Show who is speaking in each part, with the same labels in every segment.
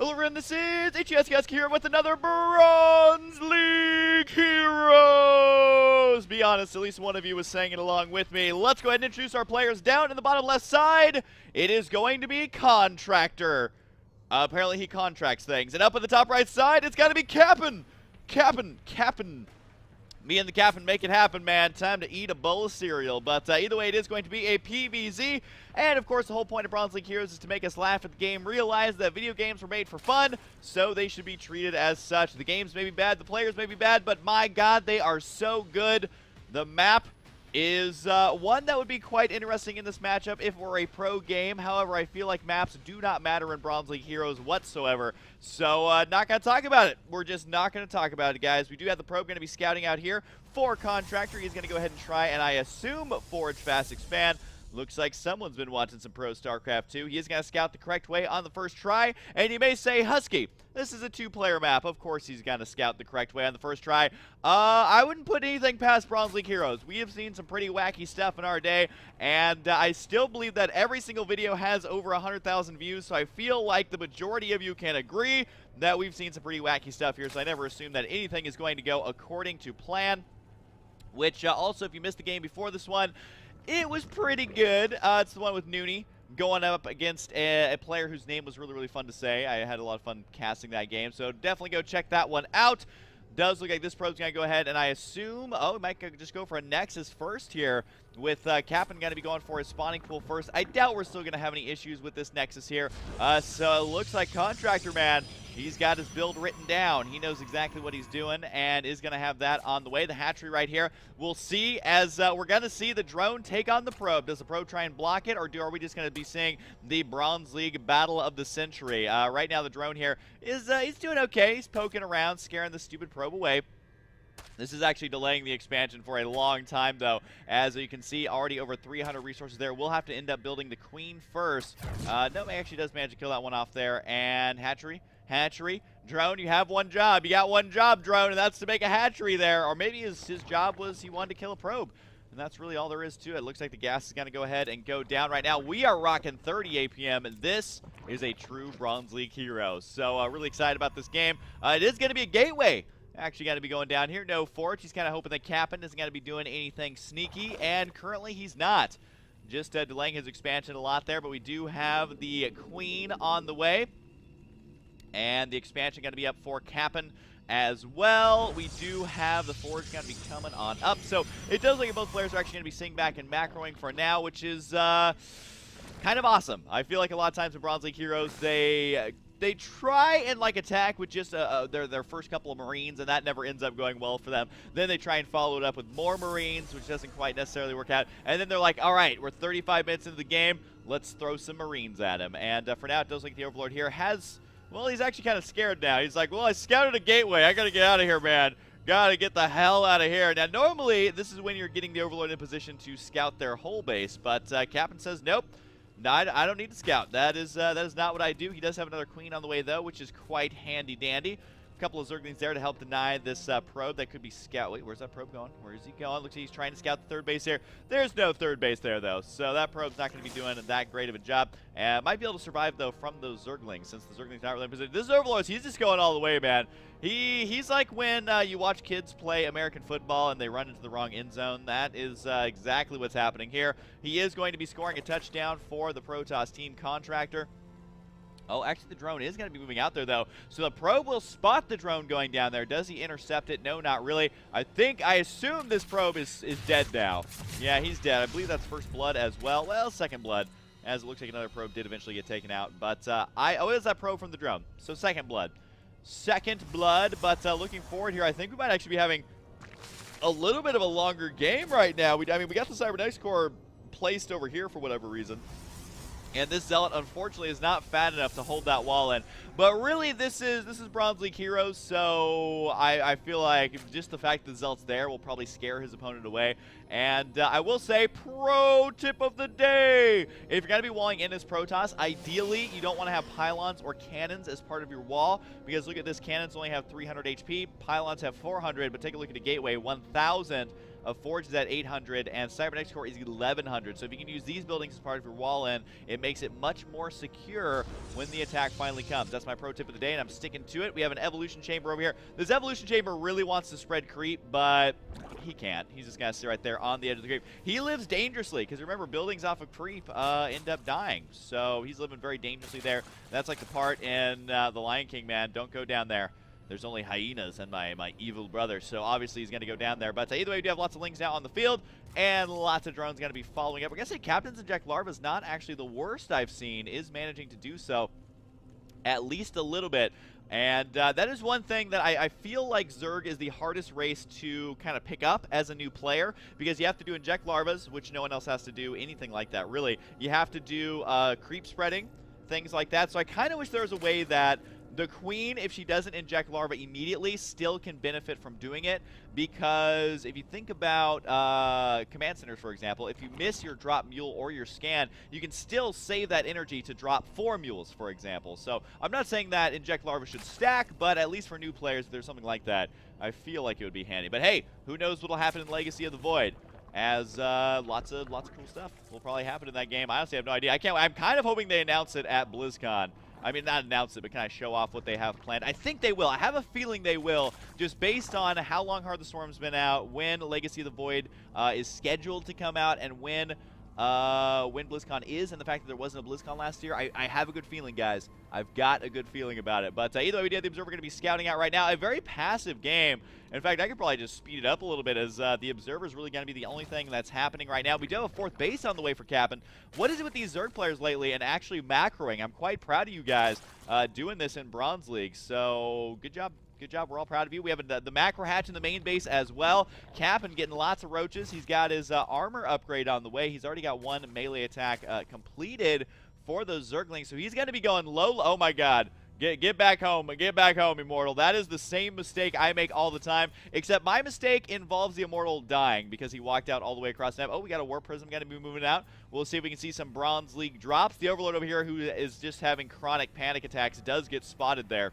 Speaker 1: Hello everyone, this is Husky here with another Bronze League Heroes! Be honest, at least one of you was saying it along with me. Let's go ahead and introduce our players. Down in the bottom left side, it is going to be Contractor. Apparently he contracts things. And up at the top right side, it's got to be Capn. Capn. Me and the Capn make it happen, man. Time to eat a bowl of cereal. But either way, it is going to be a PvZ. And, of course, the whole point of Bronze League Heroes is to make us laugh at the game, realize that video games were made for fun, so they should be treated as such. The games may be bad, the players may be bad, but my God, they are so good. The map is one that would be quite interesting in this matchup if it were a pro game. However, I feel like maps do not matter in Bronze League Heroes whatsoever. So, not going to talk about it. We're just not going to talk about it, guys. We do have the probe going to be scouting out here for Contractor. He's going to go ahead and try, and I assume, Forge Fast Expand. Looks like someone's been watching some Pro StarCraft 2. He is going to scout the correct way on the first try. And you may say, Husky, this is a two-player map. Of course he's going to scout the correct way on the first try. I wouldn't put anything past Bronze League Heroes. We have seen some pretty wacky stuff in our day. And I still believe that every single video has over 100,000 views. So I feel like the majority of you can agree that we've seen some pretty wacky stuff here. So I never assume that anything is going to go according to plan. Which also, if you missed the game before this one, it was pretty good. It's the one with Noonie going up against a player whose name was really, really fun to say. I had a lot of fun casting that game, so definitely go check that one out. Does look like this probe's going to go ahead, and I assume, oh, it might just go for a Nexus first here, with Capn going to be going for his spawning pool first. I doubt we're still going to have any issues with this Nexus here. So it looks like Contractor, man, he's got his build written down. He knows exactly what he's doing and is going to have that on the way. The hatchery right here. We'll see as we're going to see the drone take on the probe. Does the probe try and block it, or are we just going to be seeing the Bronze League Battle of the Century? Right now, the drone here is he's doing okay. He's poking around, scaring the stupid probe away. This is actually delaying the expansion for a long time, though. As you can see, already over 300 resources there. We'll have to end up building the queen first. No, he actually does manage to kill that one off there. And hatchery. Drone, you have one job. You got one job, drone, and that's to make a hatchery there. Or maybe his job was he wanted to kill a probe. And that's really all there is to it. Looks like the gas is going to go ahead and go down right now. We are rocking 30 APM, and this is a true Bronze League hero. So really excited about this game. It is going to be a gateway. Actually got to be going down here. No Forge. He's kind of hoping that Capn isn't going to be doing anything sneaky, and currently he's not. Just delaying his expansion a lot there, but we do have the queen on the way. And the expansion going to be up for Capn as well. We do have the Forge going to be coming on up. So it does look like both players are actually going to be sitting back and macroing for now, which is kind of awesome. I feel like a lot of times in Bronze League Heroes, they try and like attack with just their first couple of Marines, and that never ends up going well for them. Then they try and follow it up with more Marines, which doesn't quite necessarily work out. And then they're like, all right, we're 35 minutes into the game. Let's throw some Marines at him. And for now, it does look like the Overlord here has... Well, he's actually kind of scared now. He's like, well, I scouted a gateway. I got to get out of here, man. Got to get the hell out of here. Now, normally, this is when you're getting the Overlord in position to scout their whole base. But Capn says, nope. No, I don't need to scout. That is not what I do. He does have another queen on the way, though, which is quite handy-dandy. A couple of Zerglings there to help deny this probe that could be scout. Wait, where's that probe going? Where is he going? Looks like he's trying to scout the third base here. There's no third base there, though, so that probe's not going to be doing that great of a job. Might be able to survive, though, from those Zerglings, since the Zergling's not really in position. This Overlord, he's just going all the way, man. He's like when you watch kids play American football and they run into the wrong end zone. That is exactly what's happening here. He is going to be scoring a touchdown for the Protoss team. Contractor. Oh, actually, the drone is going to be moving out there, though. So the probe will spot the drone going down there. Does he intercept it? No, not really. I assume this probe is dead now. Yeah, he's dead. I believe that's first blood as well. Well, second blood, as it looks like another probe did eventually get taken out. But it was that probe from the drone. So second blood. Second blood, but looking forward here, I think we might actually be having a little bit of a longer game right now. I mean, we got the Cybernetics Core placed over here for whatever reason. And this Zealot, unfortunately, is not fat enough to hold that wall in. But really, this is Bronze League Heroes, so I feel like just the fact that the Zealot's there will probably scare his opponent away. And I will say, pro tip of the day! If you're going to be walling in as Protoss, ideally, you don't want to have pylons or cannons as part of your wall. Because look at this, cannons only have 300 HP, pylons have 400, but take a look at the gateway, 1,000. Forge is at 800, and Cybernetics Core is 1100. So if you can use these buildings as part of your wall in, it makes it much more secure when the attack finally comes. That's my pro tip of the day, and I'm sticking to it. We have an Evolution Chamber over here. This Evolution Chamber really wants to spread creep, but he can't. He's just going to sit right there on the edge of the creep. He lives dangerously, because remember, buildings off of creep end up dying. So he's living very dangerously there. That's like the part in The Lion King, man. Don't go down there. There's only hyenas and my evil brother, so obviously he's going to go down there. But either way, we do have lots of lings now on the field, and lots of drones going to be following up. We're going to say Captain's Inject Larva is not actually the worst I've seen, is managing to do so at least a little bit. And that is one thing that I feel like Zerg is the hardest race to kind of pick up as a new player, because you have to do Inject Larvas, which no one else has to do anything like that, really. You have to do creep spreading, things like that. So I kind of wish there was a way that the queen, if she doesn't inject larva immediately, still can benefit from doing it, because if you think about command centers, for example, if you miss your drop mule or your scan, you can still save that energy to drop 4 mules, for example. So I'm not saying that inject larva should stack, but at least for new players, if there's something like that, I feel like it would be handy. But hey, who knows what'll happen in Legacy of the Void? As lots of cool stuff will probably happen in that game. I honestly have no idea. I'm kind of hoping they announce it at BlizzCon. I mean, not announce it, but kind of show off what they have planned. I think they will. I have a feeling they will, just based on how long Heart of the Storm's been out, when Legacy of the Void is scheduled to come out, and when BlizzCon is, and the fact that there wasn't a BlizzCon last year. I have a good feeling, guys. I've got a good feeling about it. But either way, we did. The Observer going to be scouting out right now. A very passive game. In fact, I could probably just speed it up a little bit, as the Observer is really going to be the only thing that's happening right now. We do have a 4th base on the way for Capn. What is it with these Zerg players lately and actually macroing? I'm quite proud of you guys doing this in Bronze League. So good job. Good job. We're all proud of you. We have the macro hatch in the main base as well. Capn getting lots of roaches. He's got his armor upgrade on the way. He's already got 1 melee attack completed for those Zerglings. So he's going to be going low. Oh, my God. Get back home. Get back home, Immortal. That is the same mistake I make all the time, except my mistake involves the Immortal dying because he walked out all the way across the map. Oh, we got a Warp Prism going to be moving out. We'll see if we can see some Bronze League drops. The Overlord over here, who is just having chronic panic attacks, does get spotted there.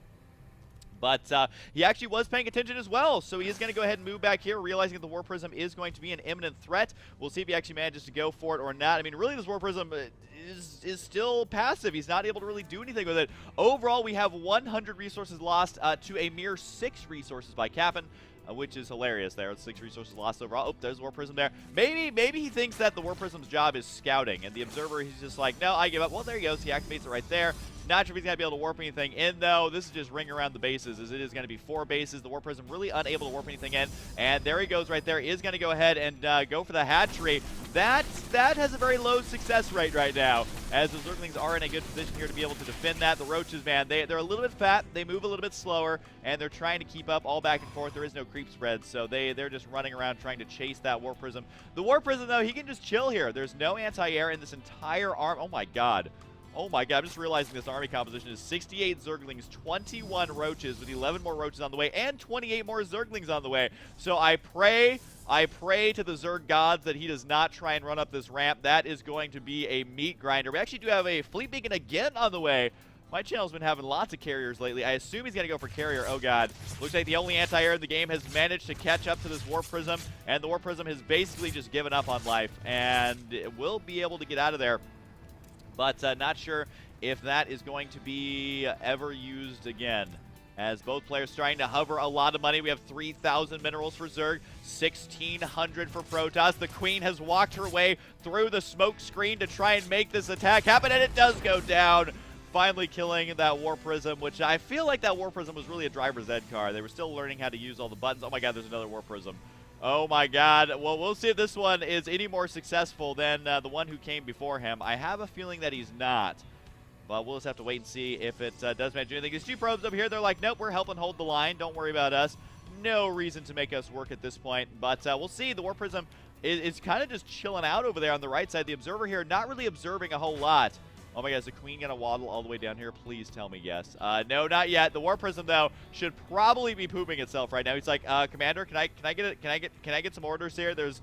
Speaker 1: But he actually was paying attention as well, so he is going to go ahead and move back here, realizing that the War Prism is going to be an imminent threat. We'll see if he actually manages to go for it or not. I mean, really, this War Prism is still passive. He's not able to really do anything with it. Overall, we have 100 resources lost to a mere 6 resources by Capn, which is hilarious there. 6 resources lost overall. Oh, there's the War Prism there. Maybe he thinks that the War Prism's job is scouting, and the Observer, he's just like, no, I give up. Well, there he goes. He activates it right there. Not sure if he's going to be able to warp anything in, though. This is just ring around the bases, as it is going to be 4 bases. The War Prism really unable to warp anything in. And there he goes right there. Is going to go ahead and go for the hatchery. That has a very low success rate right now, as the Zerglings are in a good position here to be able to defend that. The Roaches, man, they're a little bit fat. They move a little bit slower, and they're trying to keep up all back and forth. There is no creep spread, so they're just running around trying to chase that War Prism. The War Prism, though, he can just chill here. There's no anti-air in this entire arm. Oh, my God. Oh my God, I'm just realizing this army composition is 68 Zerglings, 21 Roaches, with 11 more Roaches on the way, and 28 more Zerglings on the way. So I pray to the Zerg gods that he does not try and run up this ramp. That is going to be a meat grinder. We actually do have a Fleet Beacon again on the way. My channel's been having lots of carriers lately. I assume he's going to go for carrier. Oh, God. Looks like the only anti-air in the game has managed to catch up to this War Prism, and the War Prism has basically just given up on life, and it will be able to get out of there. But not sure if that is going to be ever used again, as both players trying to hover a lot of money. We have 3,000 minerals for Zerg, 1,600 for Protoss. The Queen has walked her way through the smoke screen to try and make this attack happen, and it does go down, finally killing that War Prism, which I feel like that War Prism was really a driver's ed car. They were still learning how to use all the buttons. Oh my God, there's another War Prism. Oh my God. Well, we'll see if this one is any more successful than the one who came before him. I have a feeling that he's not, but we'll just have to wait and see if it does manage anything. These 2 probes over here, they're like, nope, we're helping hold the line. Don't worry about us. No reason to make us work at this point, but we'll see. The War Prism is kind of just chilling out over there on the right side. The Observer here not really observing a whole lot. Oh my God, is the Queen gonna waddle all the way down here? Please tell me yes. No, not yet. The War Prism, though, should probably be pooping itself right now. He's like, Commander, can I get some orders here? There's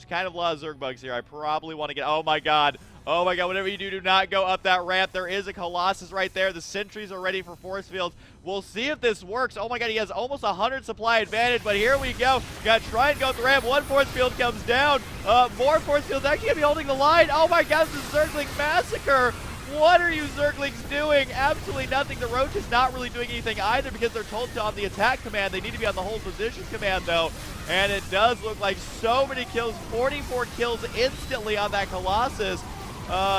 Speaker 1: kind of a lot of Zerg bugs here. I probably want to get. Oh my God. Oh my god, whatever you do, do not go up that ramp. There is a Colossus right there. The sentries are ready for force fields. We'll see if this works. Oh my god, he has almost 100 supply advantage, but here we go. Gotta try and go up the ramp. One force field comes down. More force fields actually gonna be holding the line. Oh my god, this is Zergling Massacre. What are you Zerglings doing? Absolutely nothing. The Roach is not really doing anything either because they're told to on the attack command. They need to be on the hold position command though. And it does look like so many kills, 44 kills instantly on that Colossus.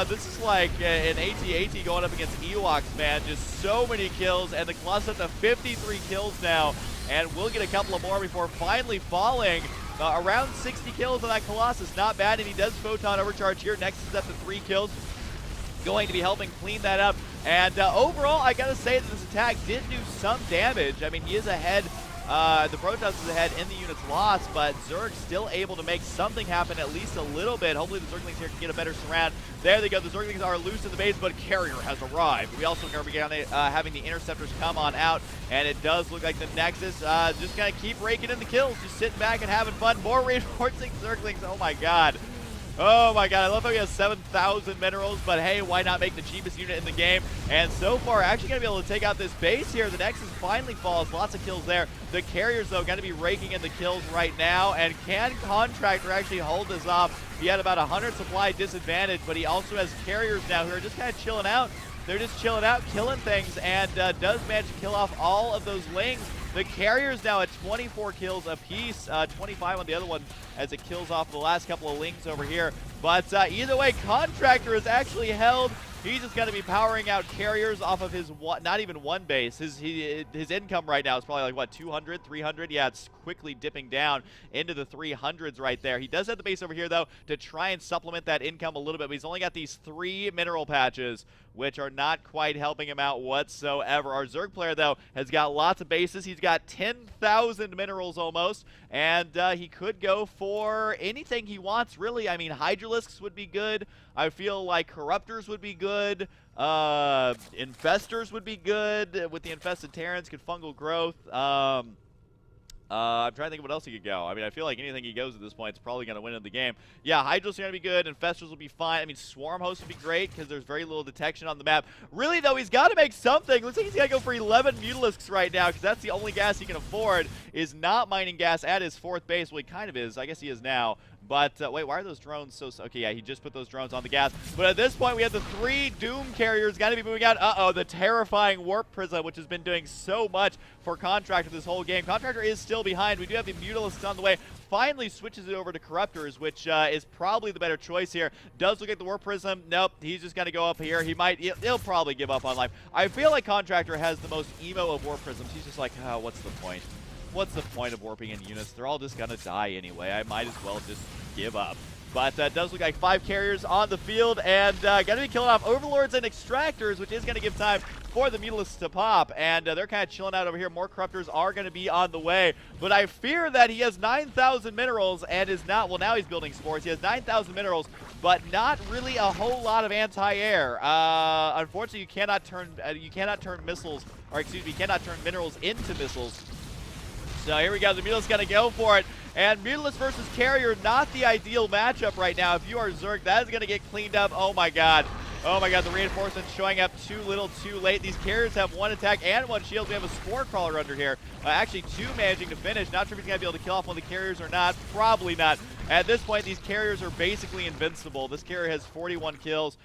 Speaker 1: This is like an AT-AT going up against Ewoks, man. Just so many kills, and the Colossus up to 53 kills now. And we'll get a couple of more before finally falling. Around 60 kills on that Colossus, not bad, and he does Photon Overcharge here. Next is up to 3 kills. Going to be helping clean that up. And overall, I gotta say that this attack did do some damage. I mean, he is ahead. The Protoss is ahead in the unit's loss, but Zerg still able to make something happen at least a little bit. Hopefully the Zerglings here can get a better surround. There they go. The Zerglings are loose in the base, but Carrier has arrived. We also are having the Interceptors come on out, and it does look like the Nexus just gonna keep raking in the kills, just sitting back and having fun. More reinforcing Zerglings. Oh my god. Oh my god, I love how he has 7,000 minerals, but hey, why not make the cheapest unit in the game? And so far, actually going to be able to take out this base here. The Nexus finally falls. Lots of kills there. The Carriers, though, going to be raking in the kills right now. And can Contractor actually hold this off? He had about 100 supply disadvantage, but he also has Carriers now who are just kind of chilling out. They're just chilling out, killing things, and does manage to kill off all of those Lings. The Carriers now at 24 kills apiece, 25 on the other one as it kills off the last couple of Lings over here. But either way, Contractor is actually held. He's just going to be powering out Carriers off of his not even one base. His income right now is probably like, what, 200, 300? Yeah, it's quickly dipping down into the 300s right there. He does have the base over here, though, to try and supplement that income a little bit. But he's only got these 3 mineral patches, which are not quite helping him out whatsoever. Our Zerg player, though, has got lots of bases. He's got 10,000 minerals almost, and he could go for anything he wants, really. I mean, Hydralisks would be good. I feel like Corruptors would be good. Infestors would be good. With the Infested Terrans, could Fungal Growth. I'm trying to think of what else he could go. I mean, I feel like anything he goes at this point is probably going to win in the game. Yeah, Hydras are going to be good. Infestors will be fine. I mean, Swarm Host would be great because there's very little detection on the map. Really, though, he's got to make something. Looks like he's got to go for 11 Mutalisks right now because that's the only gas he can afford, is not mining gas at his 4th base. Well, he kind of is. I guess he is now. But, wait, why are those drones so... Okay, yeah, he just put those drones on the gas. But at this point, we have the 3 Doom Carriers got to be moving out. Uh-oh, the terrifying Warp Prism, which has been doing so much for Contractor this whole game. Contractor is still behind. We do have the Mutalisks on the way. Finally switches it over to Corruptors, which is probably the better choice here. Does look at the Warp Prism. Nope, he's just going to go up here. He'll probably give up on life. I feel like Contractor has the most emo of Warp Prisms. He's just like, oh, what's the point? What's the point of warping in units? They're all just going to die anyway. I might as well just give up. But it does look like 5 carriers on the field, and going to be killing off Overlords and Extractors, which is going to give time for the Mutalisks to pop. And they're kind of chilling out over here. More Corruptors are going to be on the way. But I fear that he has 9,000 minerals and is not... Well, now he's building spores. He has 9,000 minerals, but not really a whole lot of anti-air. Unfortunately, you cannot turn missiles, or excuse me, you cannot turn minerals into missiles. So here we go. The Mutalisks going to go for it. And Mutalisks versus Carrier, not the ideal matchup right now. If you are Zerg, that is going to get cleaned up. Oh my god. Oh my god, the reinforcements showing up too little, too late. These Carriers have 1 attack and 1 shield. We have a Spore Crawler under here. Actually, 2 managing to finish. Not sure if he's going to be able to kill off one of the Carriers or not. Probably not. At this point, these Carriers are basically invincible. This Carrier has 41 kills.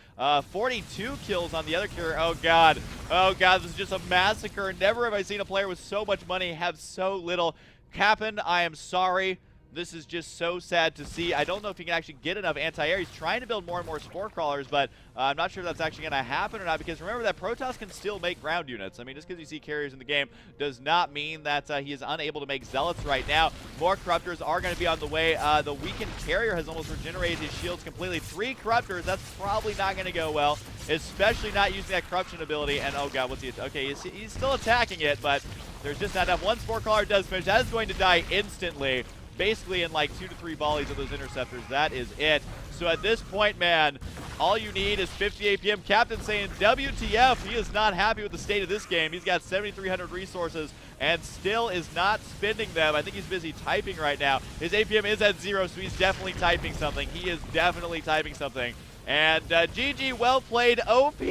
Speaker 1: 42 kills on the other Carrier. Oh god. Oh god, this is just a massacre. Never have I seen a player with so much money have so little. Capn, I am sorry. This is just so sad to see. I don't know if he can actually get enough anti-air. He's trying to build more and more Spore Crawlers, but I'm not sure if that's actually going to happen or not, because remember that Protoss can still make ground units. I mean, just because you see Carriers in the game does not mean that he is unable to make Zealots right now. More Corruptors are going to be on the way. The weakened Carrier has almost regenerated his shields completely. 3 Corruptors, that's probably not going to go well, especially not using that Corruption ability. And oh god, what's he... Okay, he's still attacking it, but there's just not enough. 1 Spore Crawler does finish. That is going to die instantly. Basically in like 2 to 3 volleys of those Interceptors. That is it. So at this point, man, all you need is 50 APM. Capn saying WTF, he is not happy with the state of this game. He's got 7,300 resources and still is not spending them. I think he's busy typing right now. His APM is at 0, so he's definitely typing something. He is definitely typing something. And GG, well played, OP.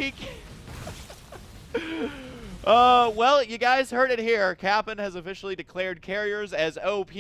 Speaker 1: Well, you guys heard it here. Capn has officially declared carriers as OP.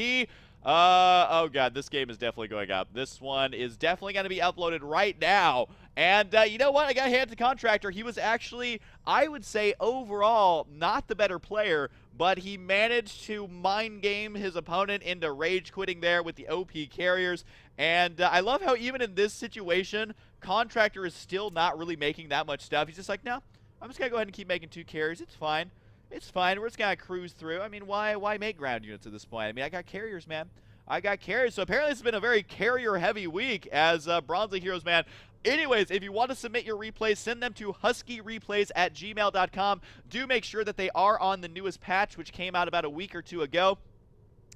Speaker 1: Oh god, this game is definitely going up. This one is definitely going to be uploaded right now. And you know what? I got to hand it to Contractor. He was actually, I would say, overall, not the better player, but he managed to mind game his opponent into rage quitting there with the OP carriers. And I love how even in this situation, Contractor is still not really making that much stuff. He's just like, no, I'm just going to go ahead and keep making 2 carriers. It's fine. It's fine. We're just going to cruise through. I mean, why make ground units at this point? I mean, I got carriers, man. I got carriers. So apparently this has been a very carrier-heavy week as Bronze League Heroes, man. Anyways, if you want to submit your replays, send them to huskyreplays@gmail.com. Do make sure that they are on the newest patch, which came out about a week or 2 ago,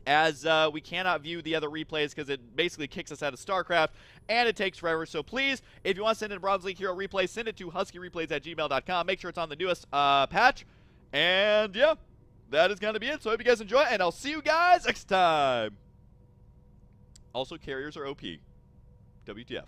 Speaker 1: as we cannot view the other replays because it basically kicks us out of StarCraft, and it takes forever. So please, if you want to send in a Bronze League Hero replay, send it to huskyreplays@gmail.com. Make sure it's on the newest patch. And yeah, that is going to be it. So I hope you guys enjoy, and I'll see you guys next time. Also, carriers are OP. WTF.